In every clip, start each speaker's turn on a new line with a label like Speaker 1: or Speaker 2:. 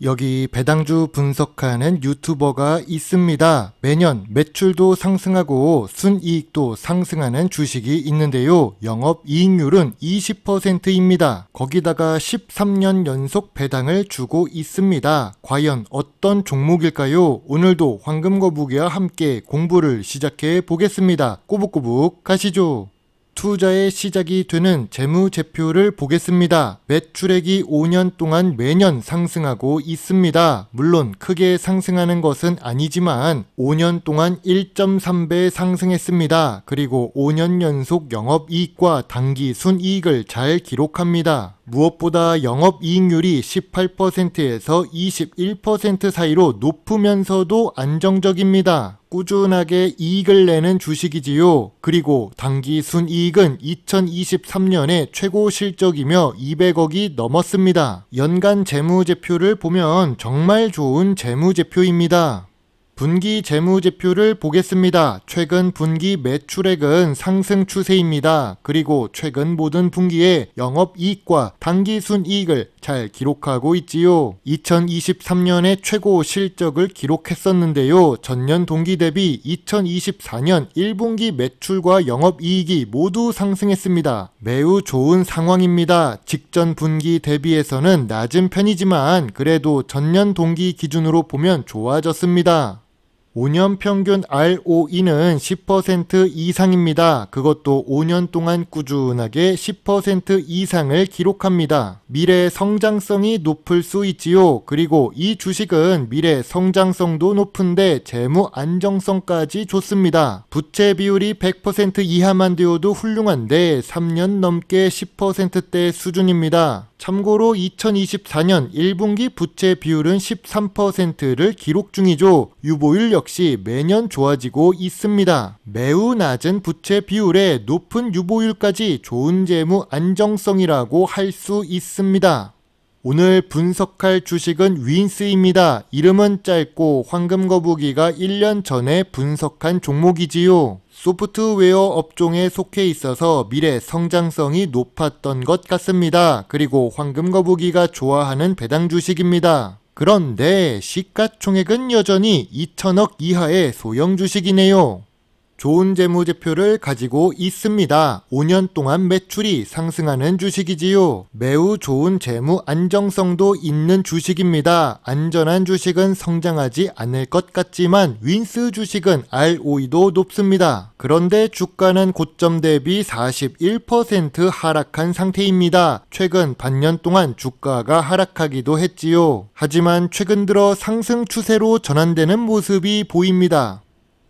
Speaker 1: 여기 배당주 분석하는 유튜버가 있습니다. 매년 매출도 상승하고 순이익도 상승하는 주식이 있는데요. 영업이익률은 20%입니다. 거기다가 13년 연속 배당을 주고 있습니다. 과연 어떤 종목일까요? 오늘도 황금거북이와 함께 공부를 시작해 보겠습니다. 꼬북꼬북 가시죠. 투자의 시작이 되는 재무제표를 보겠습니다. 매출액이 5년 동안 매년 상승하고 있습니다. 물론 크게 상승하는 것은 아니지만 5년 동안 1.3배 상승했습니다. 그리고 5년 연속 영업이익과 당기순이익을 잘 기록합니다. 무엇보다 영업이익률이 18%에서 21% 사이로 높으면서도 안정적입니다. 꾸준하게 이익을 내는 주식이지요. 그리고 당기순이익은 2023년에 최고 실적이며 200억이 넘었습니다. 연간 재무제표를 보면 정말 좋은 재무제표입니다. 분기 재무제표를 보겠습니다. 최근 분기 매출액은 상승 추세입니다. 그리고 최근 모든 분기에 영업이익과 당기순이익을 잘 기록하고 있지요. 2023년에 최고 실적을 기록했었는데요. 전년 동기 대비 2024년 1분기 매출과 영업이익이 모두 상승했습니다. 매우 좋은 상황입니다. 직전 분기 대비해서는 낮은 편이지만 그래도 전년 동기 기준으로 보면 좋아졌습니다. 5년 평균 ROE는 10% 이상입니다. 그것도 5년 동안 꾸준하게 10% 이상을 기록합니다. 미래 성장성이 높을 수 있지요. 그리고 이 주식은 미래 성장성도 높은데 재무 안정성까지 좋습니다. 부채 비율이 100% 이하만 되어도 훌륭한데 3년 넘게 10%대 수준입니다. 참고로 2024년 1분기 부채 비율은 13%를 기록 중이죠. 유보율 역시 매년 좋아지고 있습니다. 매우 낮은 부채 비율에 높은 유보율까지 좋은 재무 안정성이라고 할 수 있습니다. 오늘 분석할 주식은 윈스입니다. 이름은 짧고 황금거북이가 1년 전에 분석한 종목이지요. 소프트웨어 업종에 속해 있어서 미래 성장성이 높았던 것 같습니다. 그리고 황금거북이가 좋아하는 배당 주식입니다. 그런데 시가총액은 여전히 2천억 이하의 소형 주식이네요. 좋은 재무제표를 가지고 있습니다. 5년 동안 매출이 상승하는 주식이지요. 매우 좋은 재무 안정성도 있는 주식입니다. 안전한 주식은 성장하지 않을 것 같지만 윈스 주식은 ROE도 높습니다. 그런데 주가는 고점 대비 41% 하락한 상태입니다. 최근 반년 동안 주가가 하락하기도 했지요. 하지만 최근 들어 상승 추세로 전환되는 모습이 보입니다.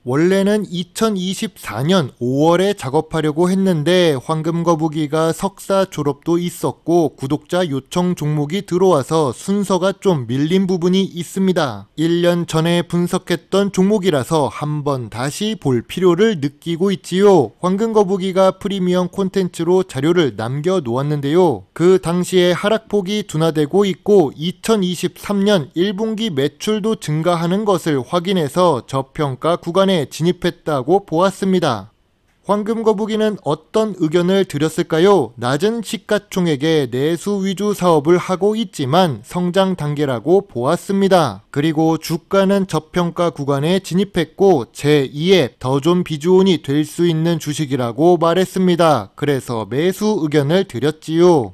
Speaker 1: 원래는 2024년 5월에 작업하려고 했는데 황금거북이가 석사 졸업도 있었고 구독자 요청 종목이 들어와서 순서가 좀 밀린 부분이 있습니다. 1년 전에 분석했던 종목이라서 한번 다시 볼 필요를 느끼고 있지요. 황금거북이가 프리미엄 콘텐츠로 자료를 남겨놓았는데요. 그 당시에 하락폭이 둔화되고 있고 2023년 1분기 매출도 증가하는 것을 확인해서 저평가 구간에 진입했다고 보았습니다. 황금거북이는 어떤 의견을 드렸을까요? 낮은 시가총액의 내수 위주 사업을 하고 있지만 성장 단계라고 보았습니다. 그리고 주가는 저평가 구간에 진입했고 제2의 더존 비주온이 될 수 있는 주식이라고 말했습니다. 그래서 매수 의견을 드렸지요.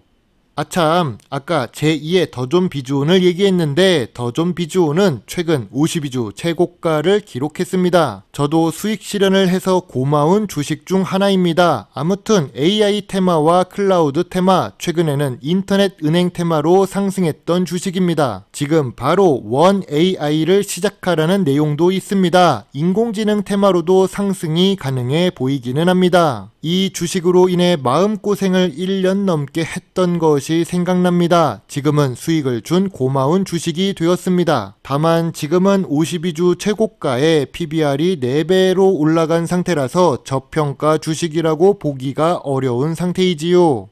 Speaker 1: 아참, 아까 제2의 더존 비주온을 얘기했는데 더존 비주온은 최근 52주 최고가를 기록했습니다. 저도 수익 실현을 해서 고마운 주식 중 하나입니다. 아무튼 AI 테마와 클라우드 테마, 최근에는 인터넷 은행 테마로 상승했던 주식입니다. 지금 바로 원 AI를 시작하라는 내용도 있습니다. 인공지능 테마로도 상승이 가능해 보이기는 합니다. 이 주식으로 인해 마음고생을 1년 넘게 했던 것이 생각납니다. 지금은 수익을 준 고마운 주식이 되었습니다. 다만 지금은 52주 최고가에 PBR이 4배로 올라간 상태라서 저평가 주식이라고 보기가 어려운 상태이지요.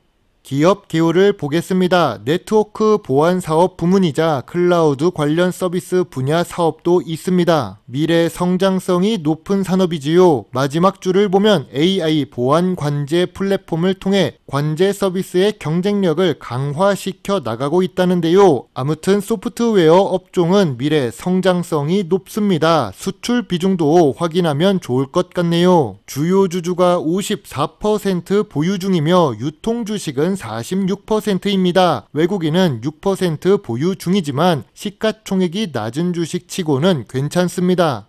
Speaker 1: 기업 개요를 보겠습니다. 네트워크 보안 사업 부문이자 클라우드 관련 서비스 분야 사업도 있습니다. 미래 성장성이 높은 산업이지요. 마지막 줄을 보면 AI 보안 관제 플랫폼을 통해 관제 서비스의 경쟁력을 강화시켜 나가고 있다는데요. 아무튼 소프트웨어 업종은 미래 성장성이 높습니다. 수출 비중도 확인하면 좋을 것 같네요. 주요 주주가 54% 보유 중이며 유통 주식은 46%입니다. 외국인은 6% 보유 중이지만 시가총액이 낮은 주식치고는 괜찮습니다.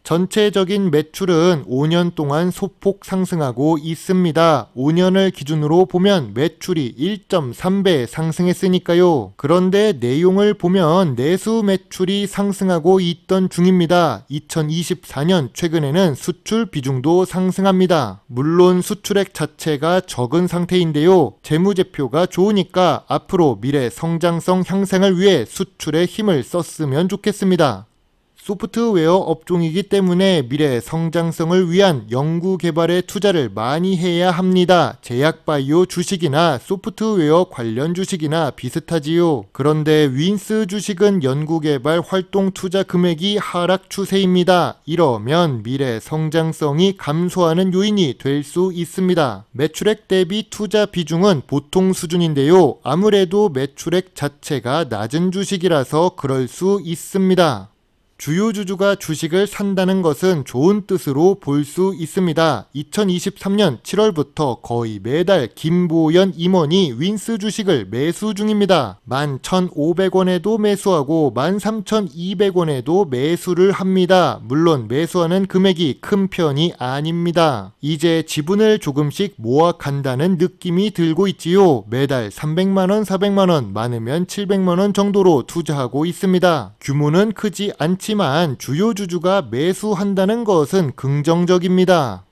Speaker 1: 전체적인 매출은 5년 동안 소폭 상승하고 있습니다. 5년을 기준으로 보면 매출이 1.3배 상승했으니까요. 그런데 내용을 보면 내수 매출이 상승하고 있던 중입니다. 2024년 최근에는 수출 비중도 상승합니다. 물론 수출액 자체가 적은 상태인데요. 재무제표가 좋으니까 앞으로 미래 성장성 향상을 위해 수출에 힘을 썼으면 좋겠습니다. 소프트웨어 업종이기 때문에 미래 성장성을 위한 연구개발에 투자를 많이 해야 합니다. 제약바이오 주식이나 소프트웨어 관련 주식이나 비슷하지요. 그런데 윈스 주식은 연구개발 활동 투자 금액이 하락 추세입니다. 이러면 미래 성장성이 감소하는 요인이 될 수 있습니다. 매출액 대비 투자 비중은 보통 수준인데요. 아무래도 매출액 자체가 낮은 주식이라서 그럴 수 있습니다. 주요 주주가 주식을 산다는 것은 좋은 뜻으로 볼 수 있습니다. 2023년 7월부터 거의 매달 김보연 임원이 윈스 주식을 매수 중입니다. 11,500원에도 매수하고 13,200원에도 매수를 합니다. 물론 매수하는 금액이 큰 편이 아닙니다. 이제 지분을 조금씩 모아간다는 느낌이 들고 있지요. 매달 300만원, 400만원, 많으면 700만원 정도로 투자하고 있습니다. 규모는 크지 않지만 주요 주주가 매수한다는 것은 긍정적입니다.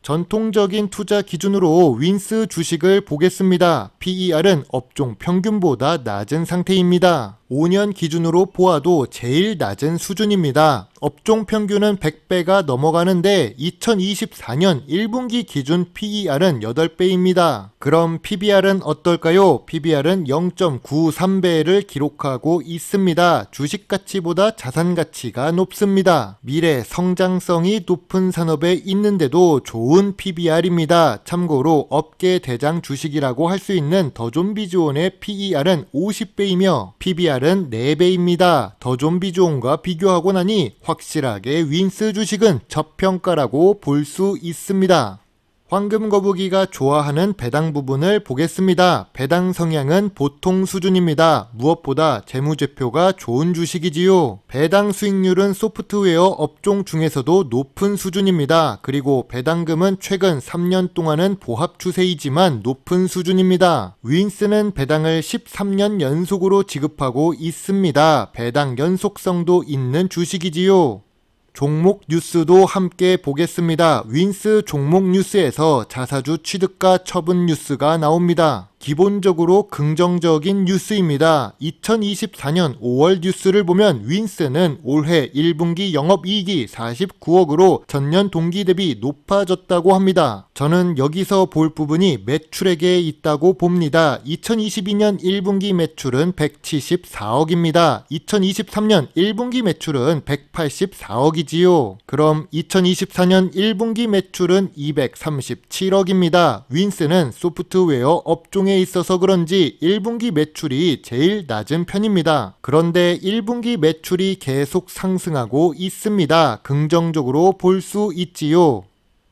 Speaker 1: 전통적인 투자 기준으로 윈스 주식을 보겠습니다. PER은 업종 평균보다 낮은 상태입니다. 5년 기준으로 보아도 제일 낮은 수준입니다. 업종 평균은 100배가 넘어가는데 2024년 1분기 기준 PER은 8배입니다. 그럼 PBR은 어떨까요? PBR은 0.93배를 기록하고 있습니다. 주식 가치보다 자산 가치가 높습니다. 미래 성장성이 높은 산업에 있는데도 좋은 PBR입니다. 참고로 업계 대장 주식이라고 할 수 있는 더존비즈온의 PER은 50배이며 PBR은 4배입니다. 더존비즈온과 비교하고 나니 확실하게 윈스 주식은 저평가라고 볼 수 있습니다. 황금 거북이가 좋아하는 배당 부분을 보겠습니다. 배당 성향은 보통 수준입니다. 무엇보다 재무제표가 좋은 주식이지요. 배당 수익률은 소프트웨어 업종 중에서도 높은 수준입니다. 그리고 배당금은 최근 3년 동안은 보합 추세이지만 높은 수준입니다. 윈스는 배당을 13년 연속으로 지급하고 있습니다. 배당 연속성도 있는 주식이지요. 종목 뉴스도 함께 보겠습니다. 윈스 종목 뉴스에서 자사주 취득가 처분 뉴스가 나옵니다. 기본적으로 긍정적인 뉴스입니다. 2024년 5월 뉴스를 보면 윈스는 올해 1분기 영업이익이 49억으로 전년 동기 대비 높아졌다고 합니다. 저는 여기서 볼 부분이 매출액에 있다고 봅니다. 2022년 1분기 매출은 174억입니다. 2023년 1분기 매출은 184억이지요. 그럼 2024년 1분기 매출은 237억입니다. 윈스는 소프트웨어 업종에 있어서 그런지 1분기 매출이 제일 낮은 편입니다. 그런데 1분기 매출이 계속 상승하고 있습니다. 긍정적으로 볼 수 있지요.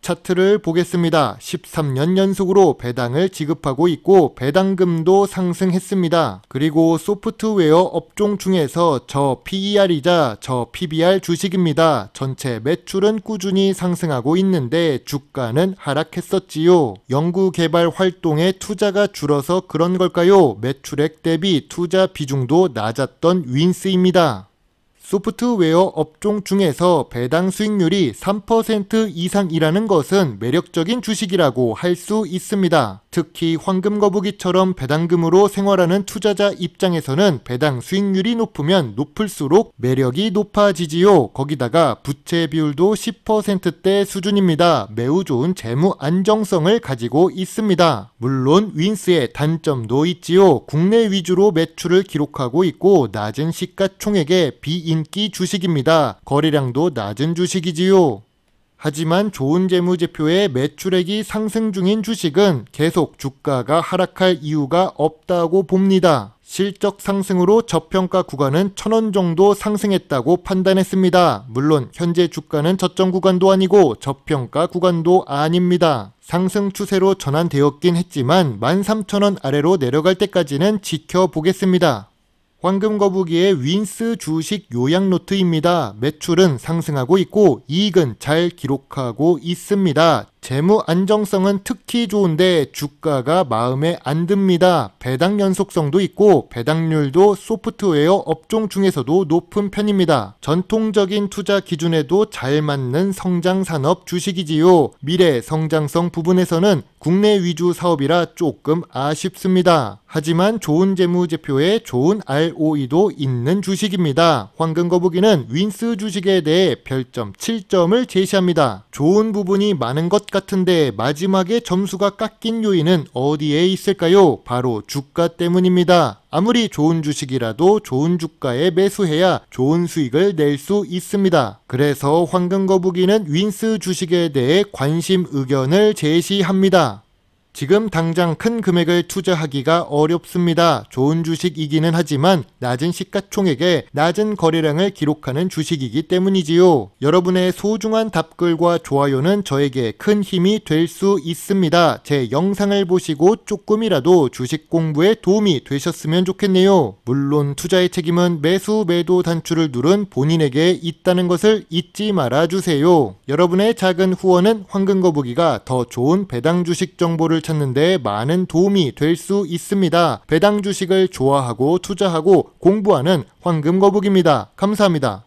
Speaker 1: 차트를 보겠습니다. 13년 연속으로 배당을 지급하고 있고 배당금도 상승했습니다. 그리고 소프트웨어 업종 중에서 저 PER이자 저 PBR 주식입니다. 전체 매출은 꾸준히 상승하고 있는데 주가는 하락했었지요. 연구개발 활동에 투자가 줄어서 그런 걸까요? 매출액 대비 투자 비중도 낮았던 윈스입니다. 소프트웨어 업종 중에서 배당 수익률이 3% 이상이라는 것은 매력적인 주식이라고 할 수 있습니다. 특히 황금거북이처럼 배당금으로 생활하는 투자자 입장에서는 배당 수익률이 높으면 높을수록 매력이 높아지지요. 거기다가 부채 비율도 10%대 수준입니다. 매우 좋은 재무 안정성을 가지고 있습니다. 물론 윈스의 단점도 있지요. 국내 위주로 매출을 기록하고 있고 낮은 시가총액의 비인기 주식입니다. 거래량도 낮은 주식이지요. 하지만 좋은 재무제표에 매출액이 상승 중인 주식은 계속 주가가 하락할 이유가 없다고 봅니다. 실적 상승으로 저평가 구간은 1,000원 정도 상승했다고 판단했습니다. 물론 현재 주가는 저점 구간도 아니고 저평가 구간도 아닙니다. 상승 추세로 전환되었긴 했지만 13,000원 아래로 내려갈 때까지는 지켜보겠습니다. 황금거북이의 윈스 주식 요약 노트입니다. 매출은 상승하고 있고 이익은 잘 기록하고 있습니다. 재무 안정성은 특히 좋은데 주가가 마음에 안 듭니다. 배당 연속성도 있고 배당률도 소프트웨어 업종 중에서도 높은 편입니다. 전통적인 투자 기준에도 잘 맞는 성장 산업 주식이지요. 미래 성장성 부분에서는 국내 위주 사업이라 조금 아쉽습니다. 하지만 좋은 재무제표에 좋은 ROE도 있는 주식입니다. 황금거북이는 윈스 주식에 대해 별점 7점을 제시합니다. 좋은 부분이 많은 것 같은데 마지막에 점수가 깎인 요인은 어디에 있을까요? 바로 주가 때문입니다. 아무리 좋은 주식이라도 좋은 주가에 매수해야 좋은 수익을 낼 수 있습니다. 그래서 황금거북이는 윈스 주식에 대해 관심 의견을 제시합니다. 지금 당장 큰 금액을 투자하기가 어렵습니다. 좋은 주식이기는 하지만 낮은 시가총액에 낮은 거래량을 기록하는 주식이기 때문이지요. 여러분의 소중한 답글과 좋아요는 저에게 큰 힘이 될 수 있습니다. 제 영상을 보시고 조금이라도 주식 공부에 도움이 되셨으면 좋겠네요. 물론 투자의 책임은 매수 매도 단추를 누른 본인에게 있다는 것을 잊지 말아주세요. 여러분의 작은 후원은 황금거북이가 더 좋은 배당 주식 정보를 찾는데 많은 도움이 될 수 있습니다. 배당 주식을 좋아하고 투자하고 공부하는 황금거북입니다. 감사합니다.